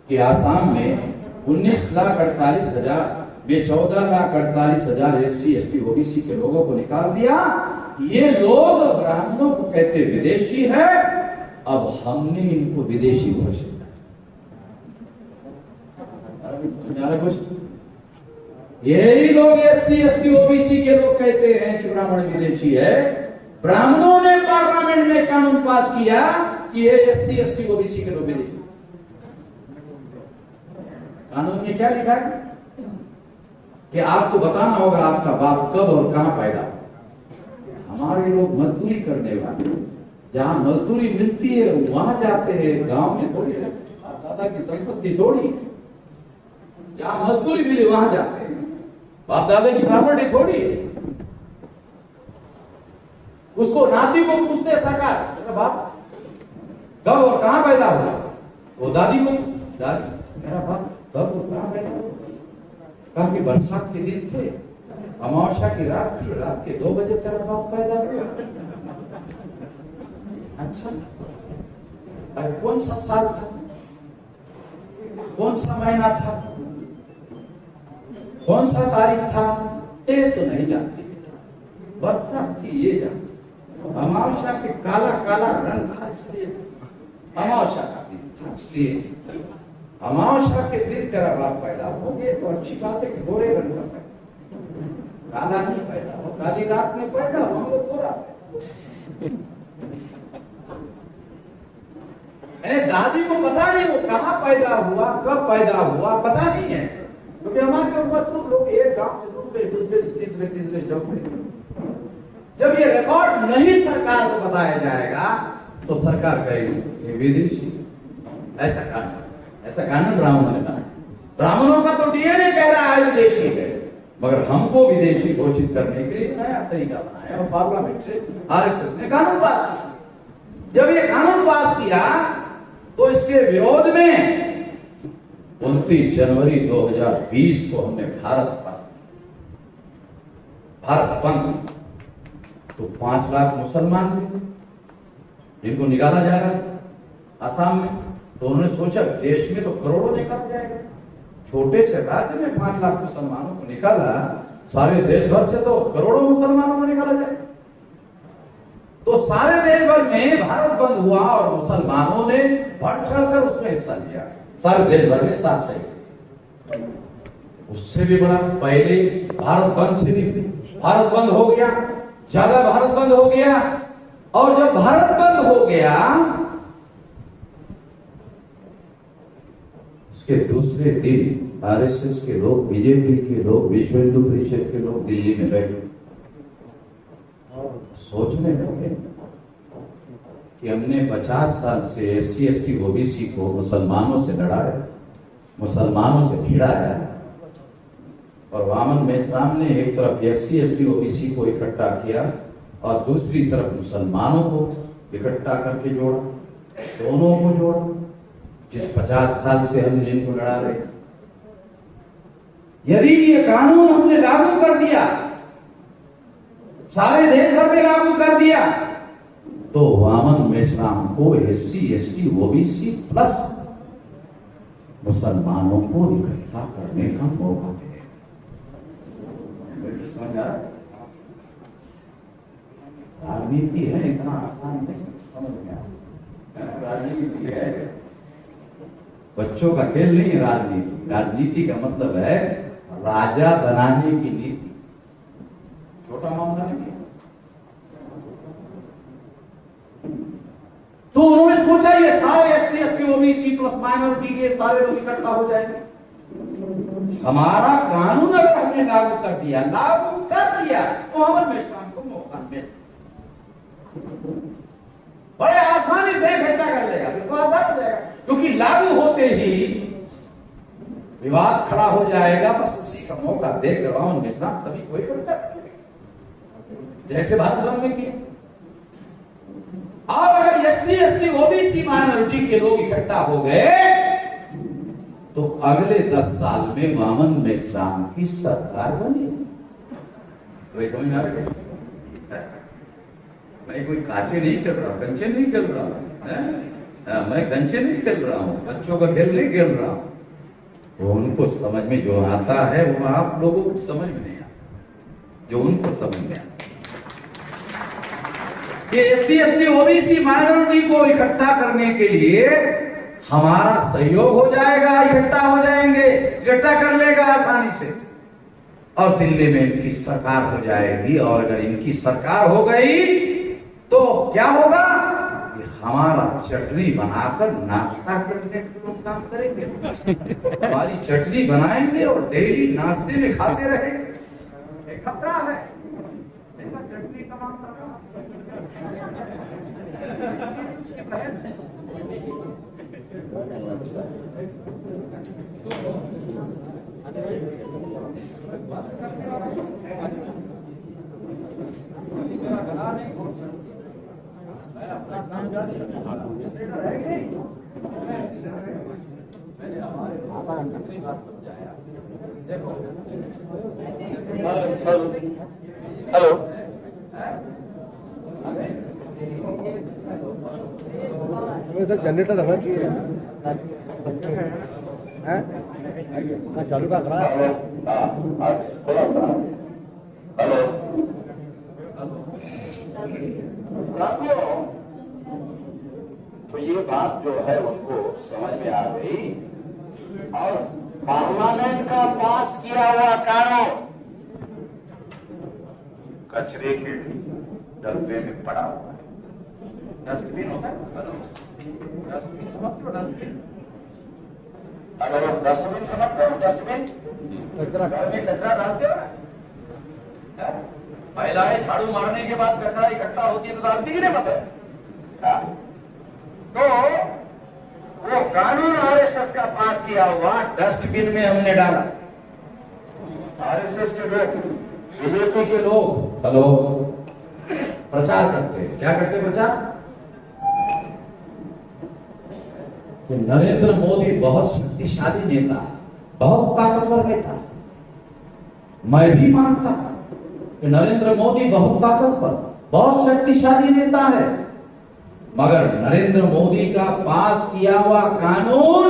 कि आसाम में 19,48,000 में 14,48,000 SC ST OBC के लोगों को निकाल दिया। ये लोग ब्राह्मणों को कहते विदेशी है, अब हमने इनको विदेशी घोषित किया। कुछ यही लोग SC ST OBC के लोग कहते हैं कि ब्राह्मण विदेशी है। ब्राह्मणों ने पार्लियामेंट में कानून पास किया कि ये SC ST OBC के लोग विदेशी। कानून में क्या लिखा है कि आपको बताना होगा आपका बाप कब और कहां पैदा हुआ। हमारे लोग मजदूरी करने वाले, जहां मजदूरी मिलती है वहां जाते हैं, गांव में थोड़ी दादा की संपत्ति थोड़ी, जहां मजदूरी मिले वहां जाते हैं। बाप दादा की प्रॉपर्टी थोड़ी। उसको नाती को पूछते सरकार, बाप कब और कहां पैदा हुआ। वो दादी को, दादी मेरा बाप कब और कहां पैदा हुआ। कहा कि बरसात के दिन थे, अमावस्या की रात थी, रात के 2 बजे तेरा बाप पैदा हुआ। अच्छा, कौन सा साल था, कौन सा महीना था, कौन सा तारीख था, ये तो नहीं जानती। बरसात थी ये जानती। अमावस्या के काला काला रंग था इसलिए अमावस्या का दिन था, इसलिए अमावस्या के दिन तेरा बाप पैदा हो गए तो अच्छी बात है कि गोरे रंग का पैदा, काला नहीं पैदा हो, काली रात में पैदा हो, हम लोग गोरा। दादी को पता नहीं वो कहां पैदा हुआ, कब पैदा हुआ, पता नहीं है। क्योंकि हमारे ऊपर लोग एक गांव से दूसरे तीसरे जाओगे। जब ये रिकॉर्ड नहीं सरकार को बताया जाएगा तो सरकार कहेगी ये विदेशी। ऐसा कानून ब्राह्मणों ने बनाया। ब्राह्मणों का तो DNA कह रहा है विदेशी है, मगर हमको विदेशी घोषित करने के लिए नया तरीका बनाया और पार्लियामेंट से RSS ने कानून पास किया। जब ये कानून पास किया तो इसके विरोध में 29 जनवरी 2020 को हमने भारत बंद, तो 5 लाख मुसलमान थे जिनको निकाला जाएगा आसाम में। तो उन्होंने सोचा देश में तो करोड़ों निकाल जाएगा, छोटे से राज्य में 5 लाख मुसलमानों को निकाला, सारे देश भर से तो करोड़ों मुसलमानों को निकाला जाएगा। तो सारे देश भर में भारत बंद हुआ और मुसलमानों ने बढ़ चढ़कर उसमें हिस्सा लिया। सारे देश भर में 7 से उससे भी बड़ा पहले भारत बंद से भी भारत बंद हो गया, ज्यादा भारत बंद हो गया। और जब भारत बंद हो गया उसके दूसरे दिन RSS के लोग, बीजेपी के लोग, विश्व हिंदू परिषद के लोग दिल्ली में बैठे सोचने लगे कि हमने 50 साल से SC ST OBC को मुसलमानों से लड़ाया, मुसलमानों से भिड़ाया, और वामन मेश्राम ने एक तरफ SC ST OBC को इकट्ठा किया और दूसरी तरफ मुसलमानों को इकट्ठा करके जोड़ा, दोनों को जोड़ा। जिस 50 साल से हम जिनको लड़ा रहे, यदि ये कानून हमने लागू कर दिया, सारे देश भर में लागू कर दिया, तो वामन मेश्राम को SC ST OBC प्लस मुसलमानों को इकट्ठा करने का मौका मिलेगा। समझ आ रहा है? राजनीति है, इतना आसान नहीं समझ में आता। राजनीति है, बच्चों का खेल नहीं है राजनीति। राजनीति का मतलब है राजा बनाने की नीति, छोटा मामला नहीं है। तो उन्होंने सोचा ये सारे SC ST OBC plus minority के सारे लोग इकट्ठा हो जाएंगे। हमारा कानून अगर हमने लागू कर दिया तो अमर मेश्राम को मौका मिल बड़े आसानी से इकट्ठा कर लेगा, बिल्कुल आसान हो जाएगा। क्योंकि लागू होते ही विवाद खड़ा हो जाएगा, बस उसी का मौका देकर अमर मेश्राम सभी को इकट्ठा कर लेगा, जैसे भारत बंद में किया। और अगर SC ST OBC माइनॉरिटी के लोग इकट्ठा हो गए तो अगले 10 साल में वामन मेश्राम की सरकार बनी। तो समझ में आ रहा है? मैं कोई काचे नहीं खेल रहा, कंचे नहीं खेल रहा है। मैं कंचे नहीं खेल रहा हूँ, बच्चों का खेल नहीं खेल रहा हूँ। वो उनको समझ में जो आता है वो आप लोगों को समझ में नहीं आता, जो उनको समझ में आता। ये SC ST OBC माइनॉरिटी को इकट्ठा करने के लिए हमारा सहयोग हो जाएगा, इकट्ठा हो जाएंगे, इकट्ठा कर लेगा आसानी से, और दिल्ली में इनकी सरकार हो जाएगी। और अगर इनकी सरकार हो गई तो क्या होगा? हमारा चटनी बनाकर नाश्ता करने के लोग काम करेंगे, हमारी चटनी बनाएंगे और डेली नाश्ते में खाते रहेंगे। एक खतरा है, चटनी का हेलो, सर जनरेटर है चालू का करा थोड़ा सा। हेलो साथियों, तो ये बात जो है उनको समझ में आ गई और पार्लियामेंट का पास किया हुआ कानून कचरे के डब्बे में पड़ा हुआ है। डस्टबिन होता है, डस्टबिन समझते हो? डस्टबिन, अगर डस्टबिन समझते हो, डस्टबिन कचरा कचरा डालते हो। महिलाएं झाड़ू मारने के बाद कचरा इकट्ठा होती है तो डालती ही नहीं पता। तो वो कानून RSS का पास किया हुआ डस्टबिन में हमने डाला। RSS के लोग, बीजेपी के लोग हेलो प्रचार करते हैं। क्या करते प्रचार? कि नरेंद्र मोदी बहुत शक्तिशाली नेता है, बहुत ताकतवर नेता है। मैं भी मानता हूं कि नरेंद्र मोदी बहुत ताकतवर, बहुत शक्तिशाली नेता है, मगर नरेंद्र मोदी का पास किया हुआ कानून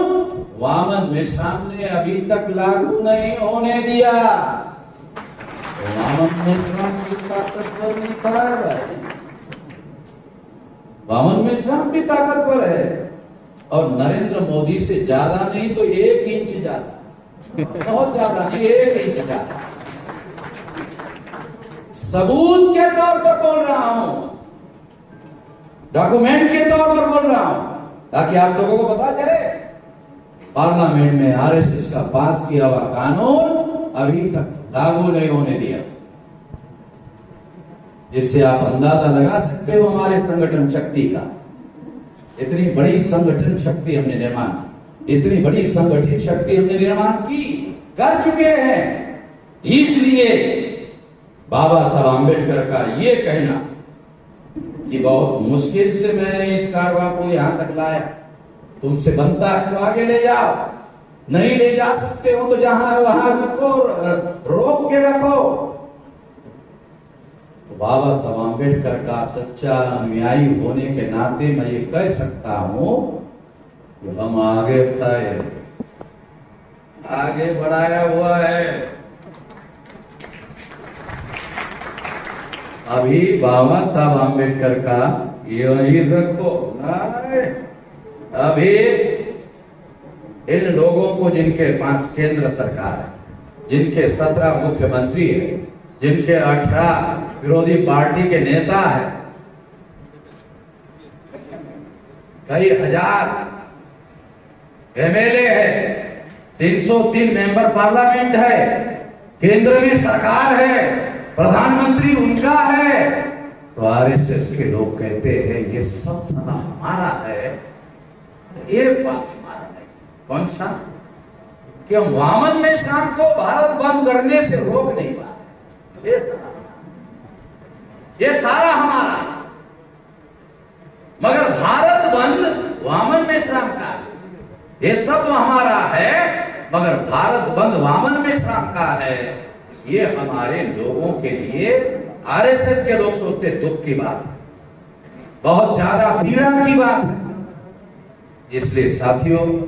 वामन मेश्राम ने अभी तक लागू नहीं होने दिया। तो वामन मेश्राम की ताकतवर नेता है, वामन मेश्राम भी ताकतवर है, और नरेंद्र मोदी से ज्यादा नहीं तो 1 इंच ज्यादा, बहुत ज्यादा नहीं, 1 इंच ज्यादा। सबूत के तौर पर बोल रहा हूं, डॉक्यूमेंट के तौर पर बोल रहा हूं, ताकि आप लोगों को पता चले। पार्लियामेंट में RSS का पास किया हुआ कानून अभी तक लागू नहीं होने दिया। इससे आप अंदाजा लगा सकते हो हमारे संगठन शक्ति का। इतनी बड़ी संगठन शक्ति हमने निर्माण, इतनी बड़ी संगठित शक्ति हमने निर्माण की कर चुके हैं। इसलिए बाबा साहब आंबेडकर का ये कहना कि बहुत मुश्किल से मैंने इस कारवां को यहां तक लाया, तुमसे बनता है तो आगे ले जाओ, नहीं ले जा सकते हो तो जहां है वहां रखो, रोक के रखो। तो बाबा साहब आंबेडकर का सच्चा अनुयायी होने के नाते मैं ये कह सकता हूं कि हम आगे बढ़ाए, आगे बढ़ाया हुआ है। अभी बाबा साहब आंबेडकर का यही रखो नहीं, अभी इन लोगों को जिनके पास केंद्र सरकार है, जिनके 17 मुख्यमंत्री है, जिनके 18 विरोधी पार्टी के नेता है, कई हजार MLA है, 303 मेंबर पार्लियामेंट है, केंद्र में सरकार है, प्रधानमंत्री उनका है, तो RSS के लोग कहते हैं ये सब सारा हमारा है। एक बात हमारा नहीं, कौन सा? कि हम वामन मेश्राम को भारत बंद करने से रोक नहीं पाए। ये सारा हमारा, मगर भारत बंद वामन मेश्राम का, ये सब हमारा है, मगर भारत बंद वामन मेश्राम का है। ये हमारे लोगों के लिए RSS के लोग सोचते दुख की बात है, बहुत ज्यादा पीड़ा की बात है। इसलिए साथियों,